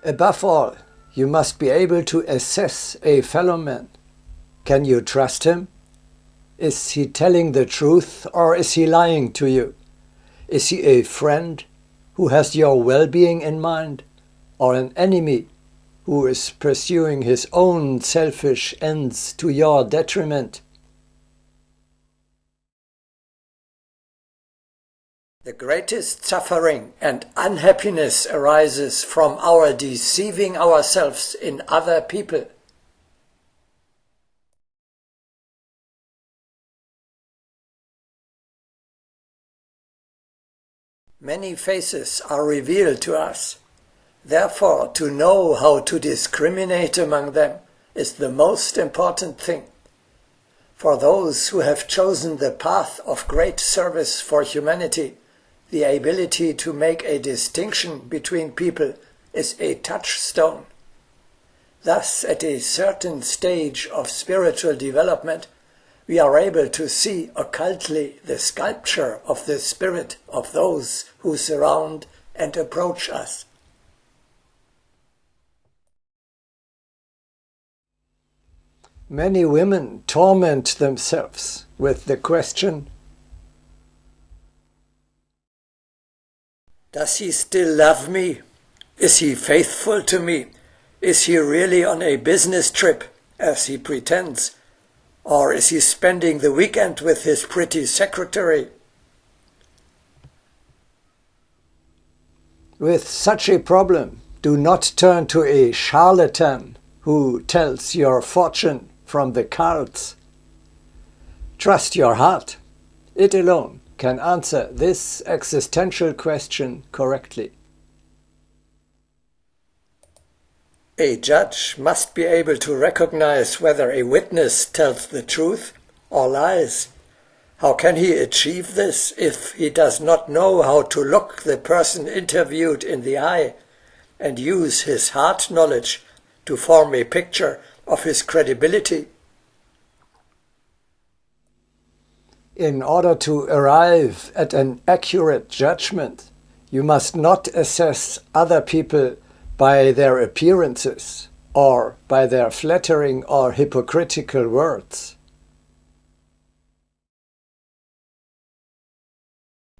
Above all, you must be able to assess a fellow man. Can you trust him? Is he telling the truth or is he lying to you? Is he a friend who has your well-being in mind, or an enemy who is pursuing his own selfish ends to your detriment? The greatest suffering and unhappiness arises from our deceiving ourselves in other people. Many faces are revealed to us. Therefore, to know how to discriminate among them is the most important thing. For those who have chosen the path of great service for humanity, the ability to make a distinction between people is a touchstone. Thus, at a certain stage of spiritual development, we are able to see occultly the sculpture of the spirit of those who surround and approach us. Many women torment themselves with the question, does he still love me? Is he faithful to me? Is he really on a business trip, as he pretends? Or is he spending the weekend with his pretty secretary? With such a problem, do not turn to a charlatan who tells your fortune from the cards. Trust your heart. It alone can answer this existential question correctly. A judge must be able to recognize whether a witness tells the truth or lies. How can he achieve this if he does not know how to look the person interviewed in the eye and use his heart knowledge to form a picture of his credibility? In order to arrive at an accurate judgment, you must not assess other people by their appearances or by their flattering or hypocritical words.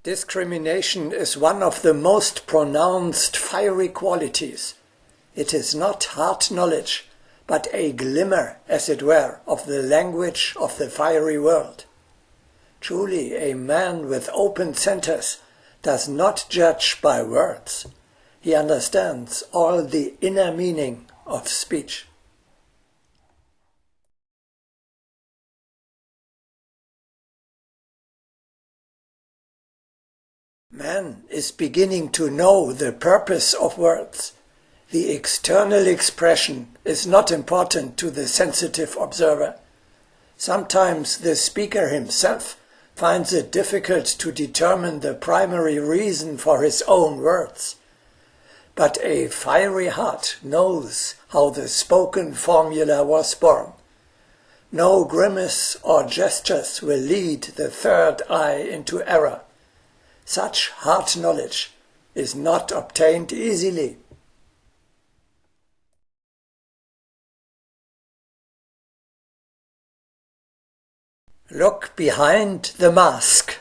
Discrimination is one of the most pronounced fiery qualities. It is not heart knowledge, but a glimmer, as it were, of the language of the fiery world. Truly, a man with open centers does not judge by words. He understands all the inner meaning of speech. Man is beginning to know the purpose of words. The external expression is not important to the sensitive observer. Sometimes the speaker himself finds it difficult to determine the primary reason for his own words. But a fiery heart knows how the spoken formula was born. No grimace or gestures will lead the third eye into error. Such heart knowledge is not obtained easily. Look behind the mask.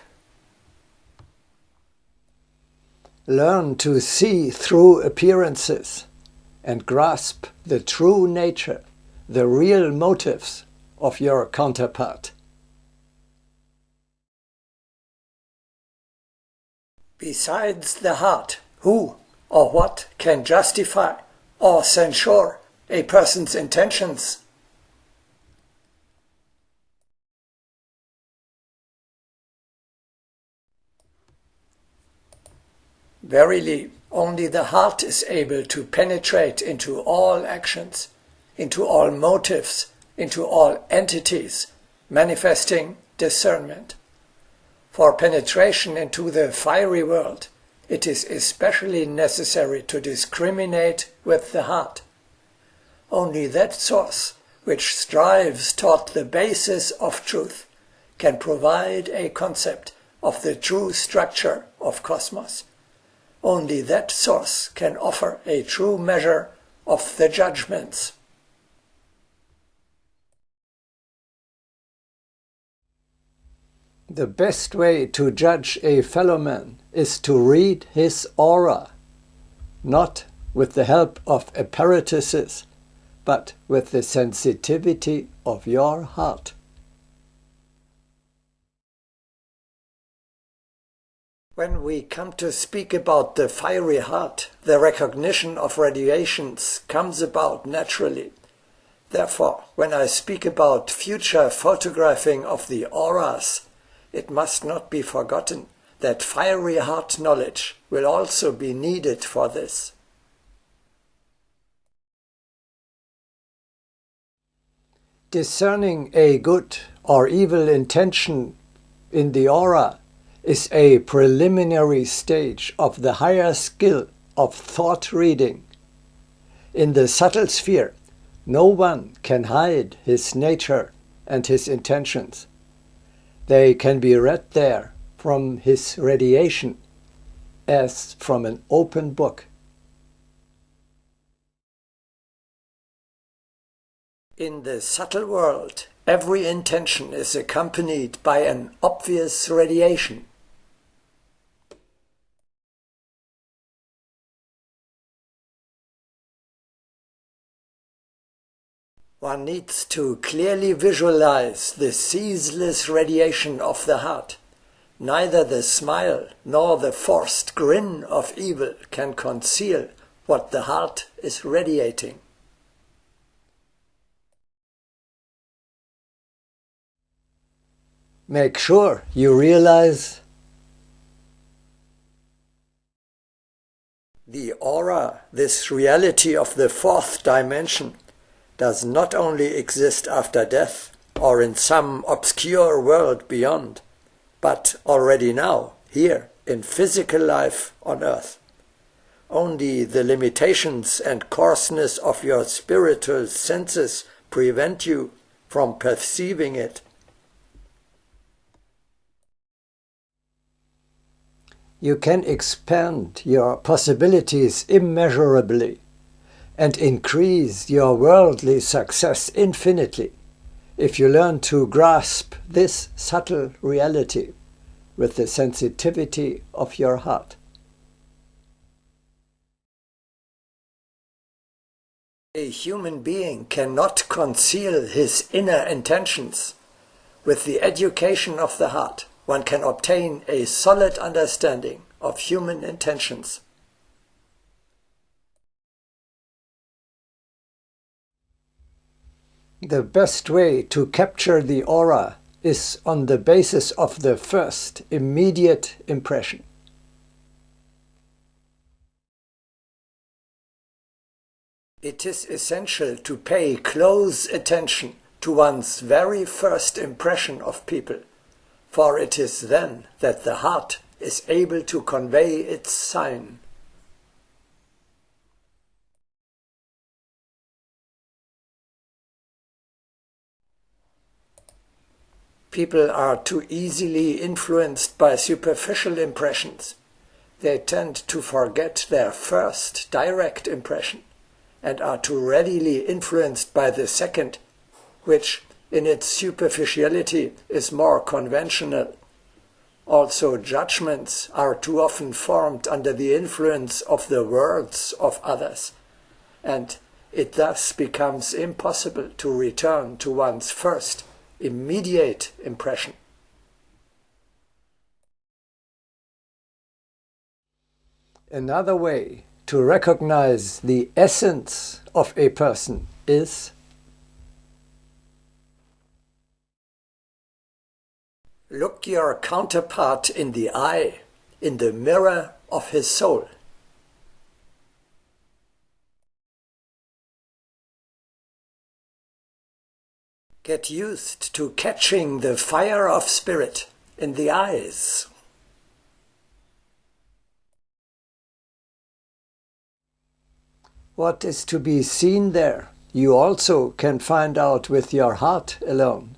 Learn to see through appearances and grasp the true nature, the real motives of your counterpart. Besides the heart, who or what can justify or censure a person's intentions? Verily, only the heart is able to penetrate into all actions, into all motives, into all entities, manifesting discernment. For penetration into the fiery world, it is especially necessary to discriminate with the heart. Only that source which strives toward the basis of truth can provide a concept of the true structure of cosmos. Only that source can offer a true measure of the judgments. The best way to judge a fellow man is to read his aura, not with the help of apparatuses, but with the sensitivity of your heart. When we come to speak about the fiery heart, the recognition of radiations comes about naturally. Therefore, when I speak about future photographing of the auras, it must not be forgotten that fiery heart knowledge will also be needed for this. Discerning a good or evil intention in the aura is a preliminary stage of the higher skill of thought reading. In the subtle sphere, no one can hide his nature and his intentions. They can be read there from his radiation, as from an open book. In the subtle world, every intention is accompanied by an obvious radiation. One needs to clearly visualize the ceaseless radiation of the heart. Neither the smile nor the forced grin of evil can conceal what the heart is radiating. Make sure you realize the aura, this reality of the fourth dimension, does not only exist after death or in some obscure world beyond, but already now, here, in physical life on earth. Only the limitations and coarseness of your spiritual senses prevent you from perceiving it. You can expand your possibilities immeasurably and increase your worldly success infinitely if you learn to grasp this subtle reality with the sensitivity of your heart. A human being cannot conceal his inner intentions. With the education of the heart, one can obtain a solid understanding of human intentions. The best way to capture the aura is on the basis of the first immediate impression. It is essential to pay close attention to one's very first impression of people, for it is then that the heart is able to convey its sign. People are too easily influenced by superficial impressions. They tend to forget their first direct impression and are too readily influenced by the second, which in its superficiality is more conventional. Also, judgments are too often formed under the influence of the words of others, and it thus becomes impossible to return to one's first immediate impression. Another way to recognize the essence of a person is look your counterpart in the eye, in the mirror of his soul. Get used to catching the fire of spirit in the eyes. What is to be seen there, you also can find out with your heart alone.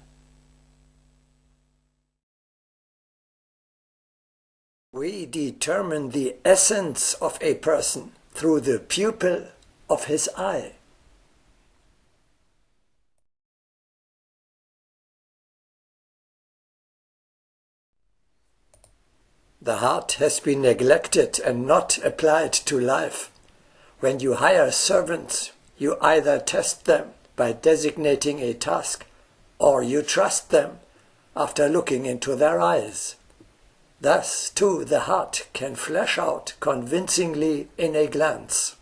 We determine the essence of a person through the pupil of his eye. The heart has been neglected and not applied to life. When you hire servants, you either test them by designating a task, or you trust them after looking into their eyes. Thus, too, the heart can flash out convincingly in a glance.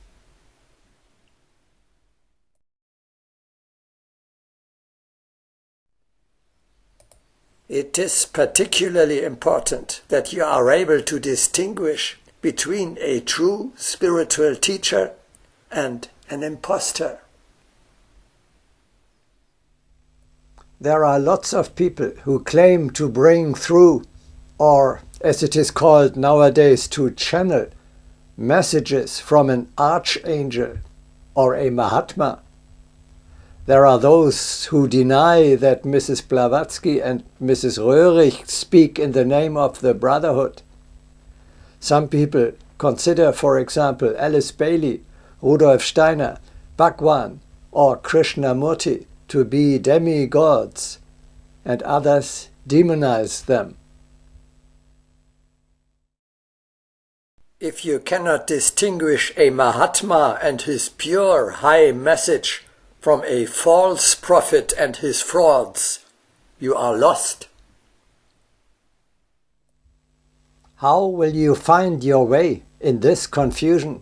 It is particularly important that you are able to distinguish between a true spiritual teacher and an impostor. There are lots of people who claim to bring through, or as it is called nowadays, to channel messages from an archangel or a Mahatma. There are those who deny that Mrs. Blavatsky and Mrs. Röhrig speak in the name of the Brotherhood. Some people consider, for example, Alice Bailey, Rudolf Steiner, Bhagwan or Krishnamurti to be demigods, and others demonize them. If you cannot distinguish a Mahatma and his pure high message from a false prophet and his frauds, you are lost. How will you find your way in this confusion?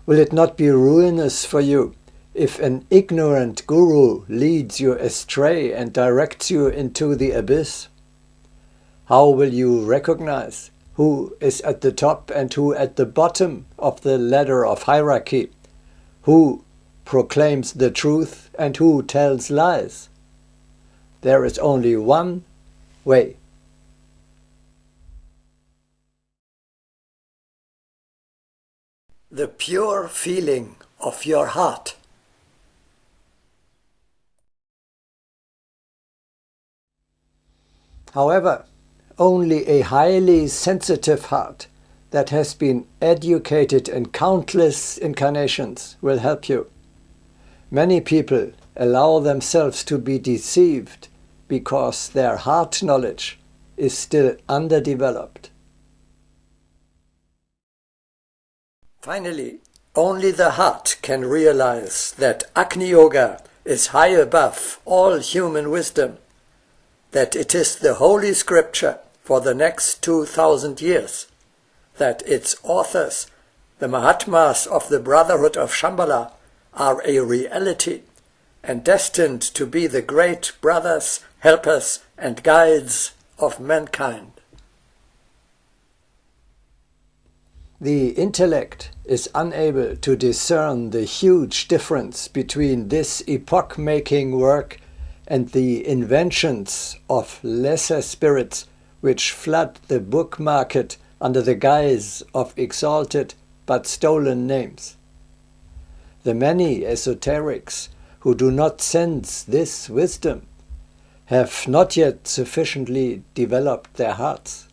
Will it not be ruinous for you if an ignorant guru leads you astray and directs you into the abyss? How will you recognize who is at the top and who at the bottom of the ladder of hierarchy? Who proclaims the truth and who tells lies? There is only one way. The pure feeling of your heart. However, only a highly sensitive heart that has been educated in countless incarnations will help you. Many people allow themselves to be deceived because their heart knowledge is still underdeveloped. Finally, only the heart can realize that Agni Yoga is high above all human wisdom, that it is the Holy Scripture for the next 2000 years, that its authors, the Mahatmas of the Brotherhood of Shambhala, are a reality and destined to be the great brothers, helpers and guides of mankind. The intellect is unable to discern the huge difference between this epoch-making work and the inventions of lesser spirits which flood the book market under the guise of exalted but stolen names. The many esoterics who do not sense this wisdom have not yet sufficiently developed their hearts.